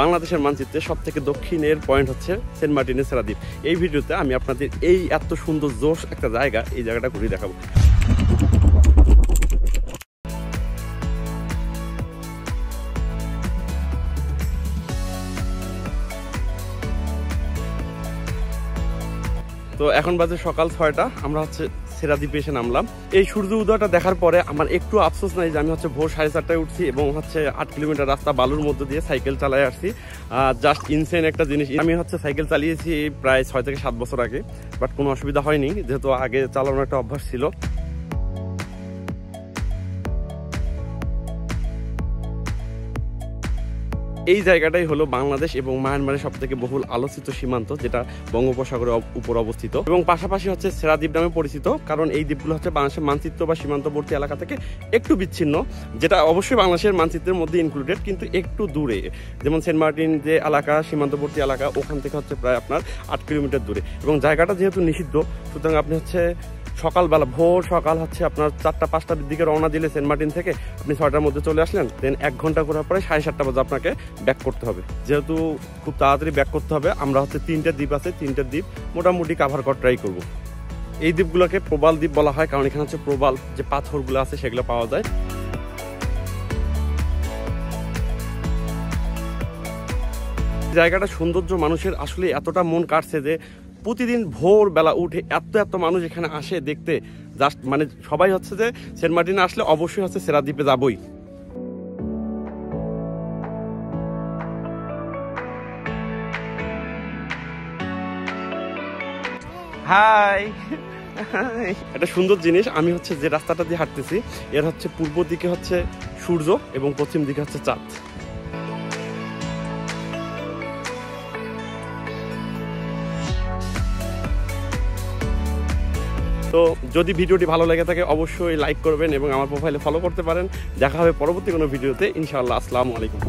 বাংলাদেশের মানচিত্রে সবথেকে দক্ষিণের পয়েন্ট হচ্ছে সেন্ট মার্টিনের সেরা দ্বীপ। এই ভিডিওতে আমি আপনাদের এই এত সুন্দর জোশ একটা জায়গা, এই জায়গাটা ঘুরে দেখাবো। তো এখন বাজে সকাল 6টা, আমরা হচ্ছে সেরা দ্বীপে এসে নামলাম। এই সূর্য উদয়টা দেখার পরে আমার একটু আফসোস নাই যে আমি হচ্ছে ভোর 4:30টায় উঠছি এবং হচ্ছে 8 কিলোমিটার রাস্তা বালুর মধ্যে দিয়ে সাইকেল চালায় আসছি। জাস্ট ইনসেন একটা জিনিস। আমি হচ্ছে সাইকেল চালিয়েছি প্রায় 6 থেকে 7 বছর আগে, বাট কোনো অসুবিধা হয়নি যেহেতু আগে চালানোর একটা অভ্যাস ছিল। এই জায়গাটাই হলো বাংলাদেশ এবং মায়ানমারের সব থেকে বহুল আলোচিত সীমান্ত, যেটা বঙ্গোপসাগরের উপর অবস্থিত এবং পাশাপাশি হচ্ছে সেরা দ্বীপ নামে পরিচিত, কারণ এই দ্বীপগুলো হচ্ছে বাংলাদেশের মানচিত্র বা সীমান্তবর্তী এলাকা থেকে একটু বিচ্ছিন্ন, যেটা অবশ্যই বাংলাদেশের মানচিত্রের মধ্যে ইনক্লুডেড, কিন্তু একটু দূরে। যেমন সেন্ট মার্টিন যে এলাকা, সীমান্তবর্তী এলাকা, ওখান থেকে হচ্ছে প্রায় আপনার 8 কিলোমিটার দূরে। এবং জায়গাটা যেহেতু নিষিদ্ধ, সুতরাং আপনি হচ্ছে সকালবেলা ভোর সকাল হচ্ছে আপনার 4টা-5টার দিকে রওনা দিলে সেন্ট মার্টিন থেকে আপনি 6টার মধ্যে চলে আসলেন, দেন 1 ঘন্টা ঘোরার পরে 7:30টা বাজে আপনাকে ব্যাক করতে হবে। যেহেতু খুব তাড়াতাড়ি ব্যাক করতে হবে, আমরা হচ্ছে 3টে দ্বীপ আছে, 3টে দ্বীপ মোটামুটি কাভার করার ট্রাই করব। এই দ্বীপগুলোকে প্রবাল দ্বীপ বলা হয়, কারণ এখানে হচ্ছে প্রবাল যে পাথরগুলো আছে সেগুলো পাওয়া যায়। জায়গাটা সৌন্দর্য মানুষের আসলে এতটা মন কাটছে যে প্রতিদিন ভোরবেলা উঠে এত মানুষ এখানে আসে দেখতে। জাস্ট মানে সবাই হচ্ছে যে সেন্ট মার্টিনে আসলে অবশ্যই হচ্ছে সেরা দ্বীপে যাবই। হাই, একটা সুন্দর জিনিস, আমি হচ্ছে যে রাস্তাটা দিয়ে হাঁটতেছি এর হচ্ছে পূর্ব দিকে হচ্ছে সূর্য এবং পশ্চিম দিকে হচ্ছে চাঁদ। তো যদি ভিডিওটি ভালো লেগে থাকে অবশ্যই লাইক করবেন এবং আমার প্রোফাইলে ফলো করতে পারেন। দেখা হবে পরবর্তী কোনো ভিডিওতে ইনশাআল্লাহ। আসসালামু আলাইকুম।